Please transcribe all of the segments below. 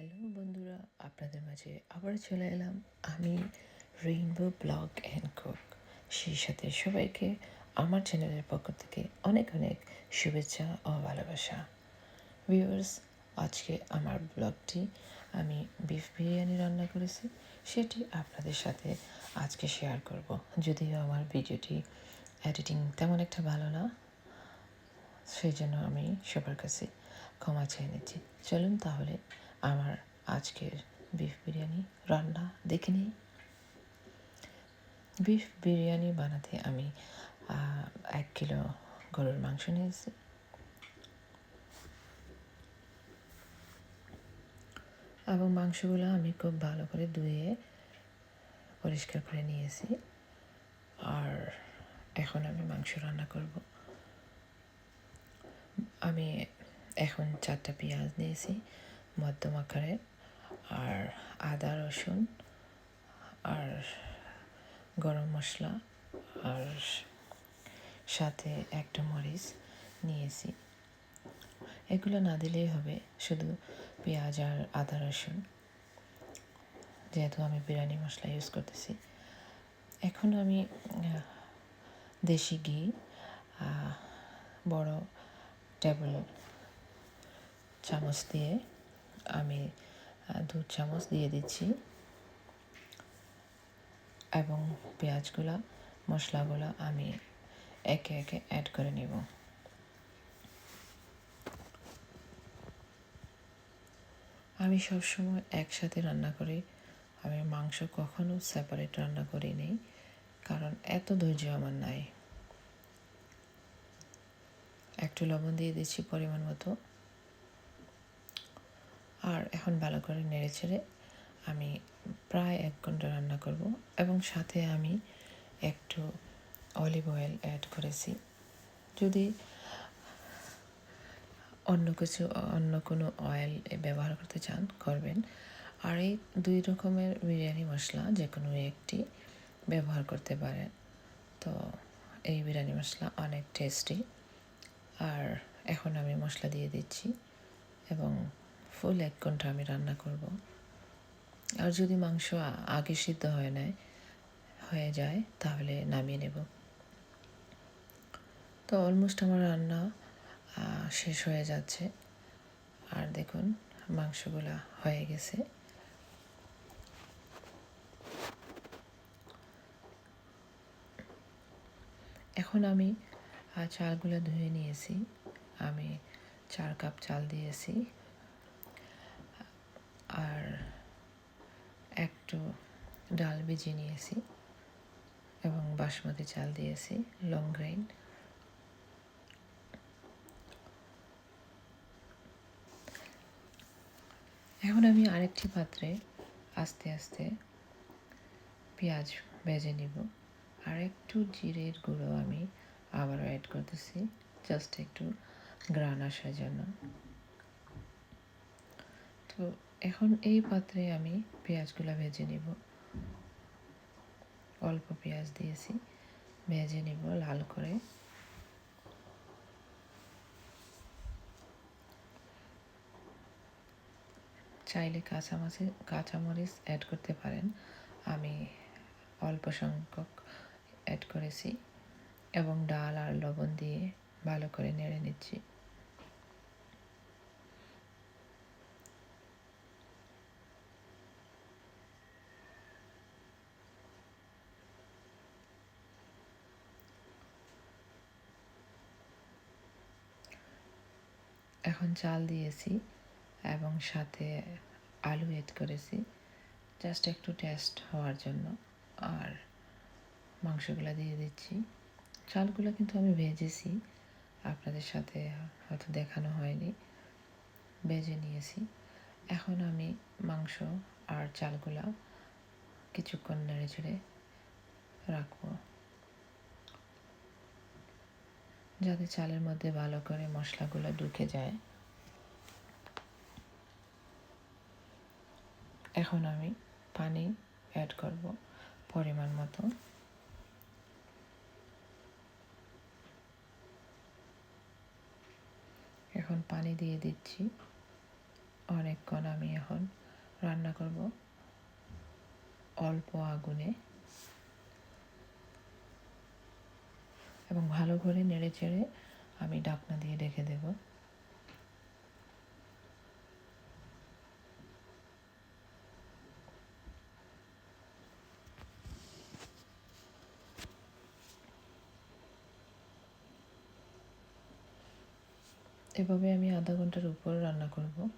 Hello বন্ধুরা, আপনাদের মাঝে আবার চলে এলাম আমি, রেইনবো ব্লগ অ্যান্ড কুক। সেই সাথে সবাইকে আমার চ্যানেলের পক্ষ থেকে অনেক অনেক শুভেচ্ছা ও ভালোবাসা। ভিউয়ার্স, আজকে আমার ব্লগটি আমি বিফ বিরিয়ানি রান্না করেছি, সেটি আপনাদের সাথে আজকে শেয়ার করব। যদিও আমার ভিডিওটি এডিটিং তেমন একটা ভালো না, সেই জন্য আমি সবার কাছে ক্ষমা চেয়ে নিচ্ছি। চলুন তাহলে আমার আজকের বিফ বিরিয়ানি রান্না দেখে নিই। বিফ বিরিয়ানি বানাতে আমি 1 কিলো গরুর মাংস নিয়েছি এবং মাংসগুলো আমি খুব ভালো করে ধুয়ে পরিষ্কার করে নিয়েছি। আর এখন আমি মাংস রান্না করব। আমি এখন 4টা পেঁয়াজ নিয়েছি মধ্যম আকারে, আর আদা রসুন আর গরম মশলা আর সাথে একটা মরিচ নিয়েছি। এগুলো না দিলেই হবে, শুধু পেঁয়াজ আর আদা রসুন, যেহেতু আমি বিরিয়ানি মশলা ইউজ করতেছি। এখন আমি দেশি ঘি বড় টেবিল চামচ দিয়ে আমি 2 চামচ দিয়ে দিচ্ছি এবং পেঁয়াজগুলা মশলাগুলো আমি একে একে অ্যাড করে নেব। আমি সবসময় একসাথে রান্না করি, আমি মাংস কখনো সেপারেট রান্না করি নেই, কারণ এত ধৈর্য আমার নাই। একটু লবণ দিয়ে দিচ্ছি পরিমাণ মতো, আর এখন ভালো করে নেড়ে ছেড়ে আমি প্রায় 1 ঘন্টা রান্না করব এবং সাথে আমি একটু অলিভ অয়েল অ্যাড করেছি। যদি অন্য কোনো অয়েল ব্যবহার করতে চান করবেন, আর এই 2 রকমের বিরিয়ানি মশলা যে কোনো একটি ব্যবহার করতে পারেন। তো এই বিরিয়ানি মশলা অনেক টেস্টি। আর এখন আমি মশলা দিয়ে দিচ্ছি এবং ফুল 1 ঘন্টা আমি রান্না করব। আর যদি মাংস আগে সিদ্ধ হয়ে যায় তাহলে নামিয়ে নেব। তো অলমোস্ট আমার রান্না শেষ হয়ে যাচ্ছে, আর দেখুন মাংসগুলা হয়ে গেছে। এখন আমি চালগুলো ধুয়ে নিয়েছি, আমি 4 কাপ চাল দিয়েছি, আর একটু ডাল ভিজিয়ে নিয়েছি এবং বাসমতি চাল দিয়েছি লং গ্রেইন। এখন আমি আরেকটি পাত্রে আস্তে আস্তে পেঁয়াজ ভেজে নিব, আর একটু জিরের গুঁড়ো আমি আবারও অ্যাড করতেছি, জাস্ট একটু গ্রান আসার জন্য। তো এখন এই পাত্রে আমি পেঁয়াজগুলো ভেজে নিব, অল্প পেঁয়াজ দিয়েছি, ভেজে নিব লাল করে। চাইলে কাঁচামরিচ অ্যাড করতে পারেন, আমি অল্প সংখ্যক অ্যাড করেছি এবং ডাল আর লবণ দিয়ে ভালো করে নেড়ে নিচ্ছি। এখন চাল দিয়েছি এবং সাথে আলু অ্যাড করেছি, জাস্ট একটু টেস্ট হওয়ার জন্য। আর মাংসগুলো দিয়ে দিচ্ছি। চালগুলো কিন্তু আমি ভেজেছি, আপনাদের সাথে হয়তো দেখানো হয়নি, ভেজে নিয়েছি। এখন আমি মাংস আর চালগুলো কিছুক্ষণ নেড়ে চেড়ে রাখবো, যাতে চালের মধ্যে ভালো করে মশলাগুলো ঢুকে যায়। এখন আমি পানি অ্যাড করব পরিমাণ মতো। এখন পানি দিয়ে দিচ্ছি অনেকক্ষণ আমি এখন রান্না করব অল্প আগুনে এবং ভালো করে নেড়ে চেড়ে আমি ঢাকনা দিয়ে রেখে দেব। এভাবে আমি আধা ঘন্টার উপর রান্না করব।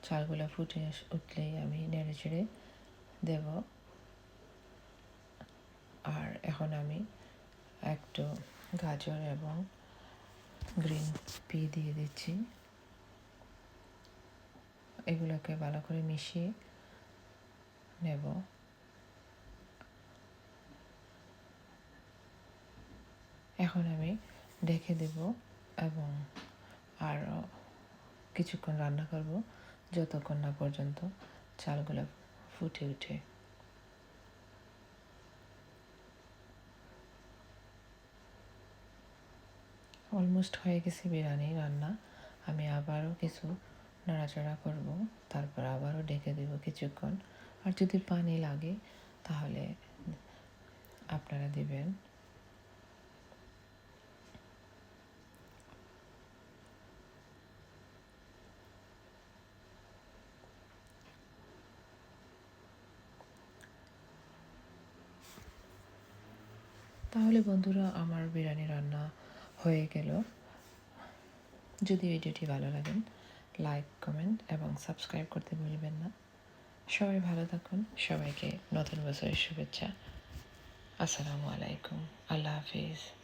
চালগুলা ফুটে উঠলেই আমি নেড়ে চেড়ে দেব। আর এখন আমি একটু গাজর এবং গ্রিন পি দিয়ে দিচ্ছি। এগুলোকে ভালো করে মিশিয়ে নেব। এখন আমি ঢেকে দেব এবং আরও কিছুক্ষণ রান্না করব যতক্ষণ না পর্যন্ত চালগুলো ফুটে ওঠে। অলমোস্ট হয়ে গেছে বিরিয়ানি রান্না। আমি আবারও কিছু নাড়াচাড়া করব, তারপর আবারও ঢেকে দেব কিছুক্ষণ। আর যদি পানি লাগে তাহলে আপনারা দিবেন। তাহলে বন্ধুরা, আমার বিরিয়ানি রান্না হয়ে গেল। যদি ভিডিওটি ভালো লাগেন, লাইক, কমেন্ট এবং সাবস্ক্রাইব করতে ভুলবেন না। সবাই ভালো থাকুন। সবাইকে নতুন বছরের শুভেচ্ছা। আসসালামু আলাইকুম। আল্লাহ হাফিজ।